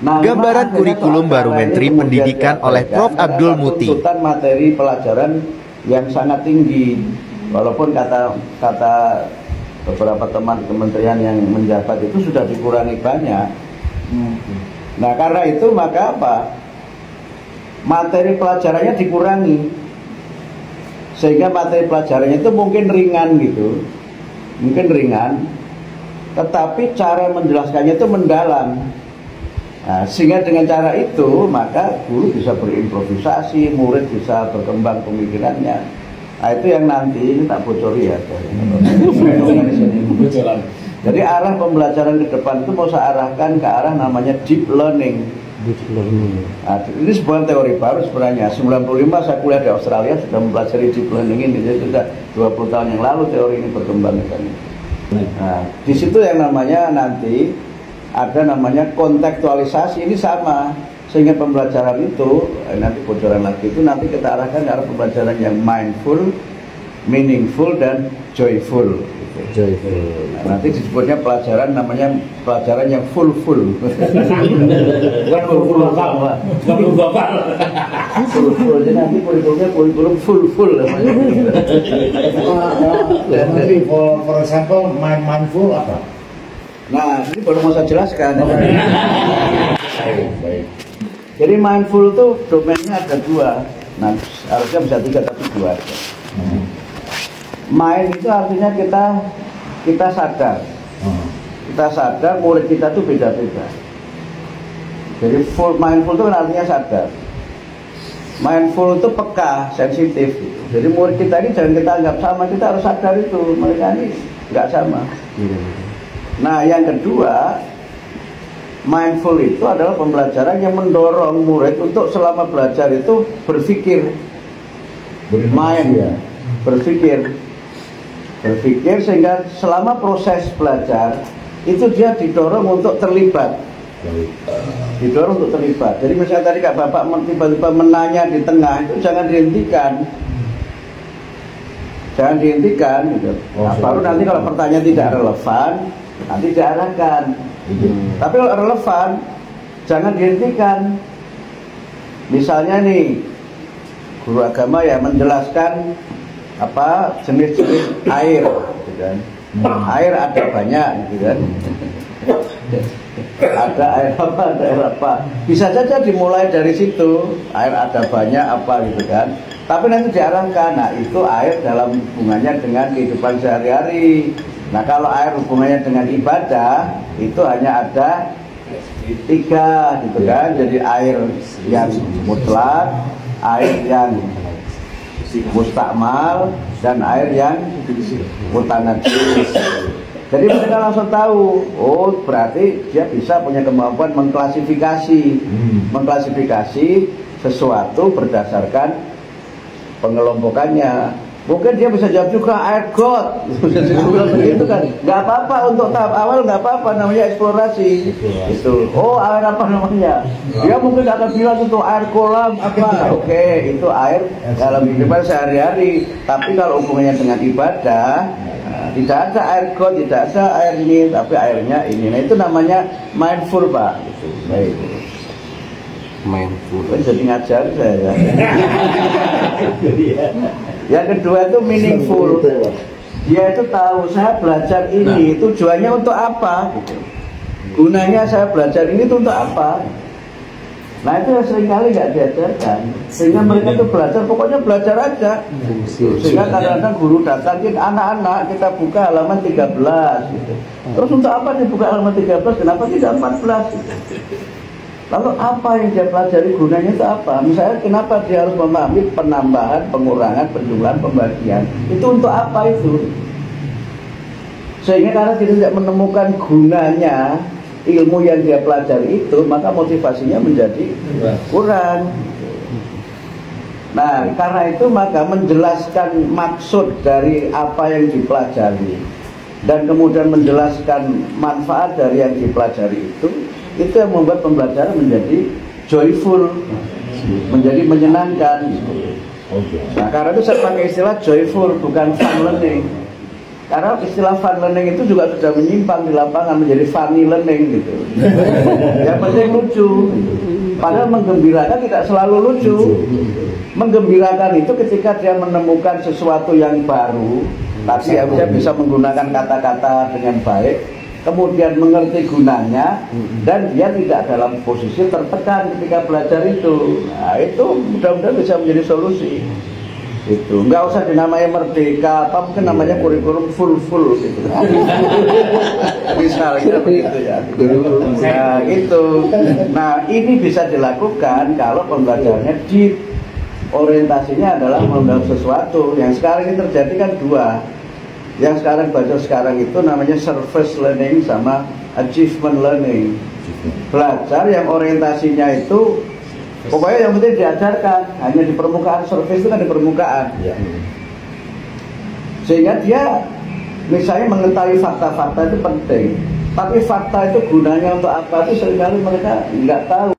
Gambaran kurikulum baru Menteri Pendidikan oleh Prof. Abdul Muti. Tuntutan materi pelajaran yang sangat tinggi, walaupun kata beberapa teman kementerian yang menjabat itu sudah dikurangi banyak. Nah karena itu maka apa? Materi pelajarannya dikurangi, sehingga materi pelajarannya itu mungkin ringan gitu, tetapi cara menjelaskannya itu mendalam. Nah, sehingga dengan cara itu maka guru bisa berimprovisasi, murid bisa berkembang pemikirannya. Nah itu yang nanti ini tak bocori ya. Jadi arah pembelajaran ke depan itu mau saya arahkan ke arah namanya deep learning. Nah, ini sebuah teori baru sebenarnya. 95 saya kuliah di Australia sudah mempelajari deep learning ini. Jadi sudah 20 tahun yang lalu teori ini berkembang. Nah, di situ yang namanya nanti ada namanya kontekstualisasi, ini sama, sehingga pembelajaran itu nanti bocoran lagi itu nanti kita arahkan ke arah pembelajaran yang mindful, meaningful dan joyful. Nah, nanti disebutnya pelajaran namanya pelajaran yang full. Bukan full apa? Full. Jadi nanti kurikulumnya kurikulum full. Jadi for example mindful apa? Nah, ini baru mau saya jelaskan. Baik. Jadi mindful itu domainnya ada dua. Nah, harusnya bisa 3 tapi 2 aja. Mind itu artinya kita sadar. Kita sadar, murid kita tuh beda-beda. Jadi mindful itu kan artinya sadar. Mindful itu peka, sensitif gitu. Jadi murid kita ini jangan kita anggap sama, kita harus sadar itu mereka ini nggak sama. Nah yang kedua, mindful itu adalah pembelajaran yang mendorong murid untuk selama belajar itu berpikir. Berpikir sehingga selama proses belajar itu dia didorong untuk terlibat. Jadi misalnya tadi Kak Bapak tiba-tiba menanya di tengah itu jangan dihentikan gitu. Nah, baru nanti kalau pertanyaan tidak relevan nanti diarahkan. Tapi kalau relevan jangan dihentikan. Misalnya nih guru agama ya menjelaskan apa jenis-jenis air gitu kan. Air ada banyak gitu kan. Ada air apa. Bisa saja dimulai dari situ. Air ada banyak apa gitu kan. Tapi nanti diarahkan, nah itu air dalam hubungannya dengan kehidupan sehari-hari. Nah kalau air hubungannya dengan ibadah itu hanya ada 3 gitu kan. Jadi air yang mutlak, air yang mustakmal, dan air yang mutanajis. Jadi mereka langsung tahu, oh berarti dia bisa punya kemampuan mengklasifikasi sesuatu berdasarkan pengelompokannya. Mungkin dia bisa jawab juga air got, begitu kan? Nggak apa-apa untuk tahap awal, nggak apa-apa, namanya eksplorasi. Itu, oh air apa namanya? Dia mungkin akan bilang itu air kolam apa? Oke, itu air dalam kehidupan sehari-hari. Tapi kalau hubungannya dengan ibadah, tidak ada air got, tidak ada air ini, tapi airnya ini. Nah itu namanya mindful, Pak. Gitu. Baik. Mindful. Jadi ngajar saya. Yang kedua itu meaningful. Dia itu tahu saya belajar ini tujuannya untuk apa gitu. Gunanya saya belajar ini itu untuk apa. Nah itu seringkali nggak diajarkan. Sehingga mereka itu belajar, pokoknya belajar aja. Sehingga kadang-kadang guru datang, anak-anak kita buka halaman 13 gitu. Terus untuk apa dibuka halaman 13? Kenapa tidak 14 gitu. Lalu apa yang dia pelajari, gunanya itu apa? Misalnya kenapa dia harus memahami penambahan, pengurangan, penjumlahan, pembagian? Itu untuk apa itu? Sehingga karena dia tidak menemukan gunanya ilmu yang dia pelajari itu, maka motivasinya menjadi kurang. Nah, karena itu maka menjelaskan maksud dari apa yang dipelajari dan kemudian menjelaskan manfaat dari yang dipelajari itu yang membuat pembelajaran menjadi joyful, menjadi menyenangkan. Nah karena itu saya pakai istilah joyful, bukan fun learning. Karena istilah fun learning itu juga sudah menyimpang di lapangan menjadi funny learning gitu. Yang penting lucu. Padahal menggembirakan tidak selalu lucu. Menggembirakan itu ketika dia menemukan sesuatu yang baru, tapi dia bisa menggunakan kata-kata dengan baik, kemudian mengerti gunanya, dan dia tidak dalam posisi tertekan ketika belajar itu. Nah, itu mudah-mudahan bisa menjadi solusi. Itu nggak usah dinamai merdeka, apa mungkin namanya kurikulum full gitu. Misalnya begitu ya. Nah itu, nah ini bisa dilakukan kalau pembelajarannya orientasinya adalah mengenal sesuatu. Yang sekarang ini terjadi kan dua. Yang sekarang belajar sekarang itu namanya surface learning sama achievement learning. Belajar yang orientasinya itu pokoknya yang penting diajarkan hanya di permukaan, surface itu kan di permukaan. Sehingga dia misalnya mengetahui fakta-fakta itu penting, tapi fakta itu gunanya untuk apa itu seringkali mereka nggak tahu.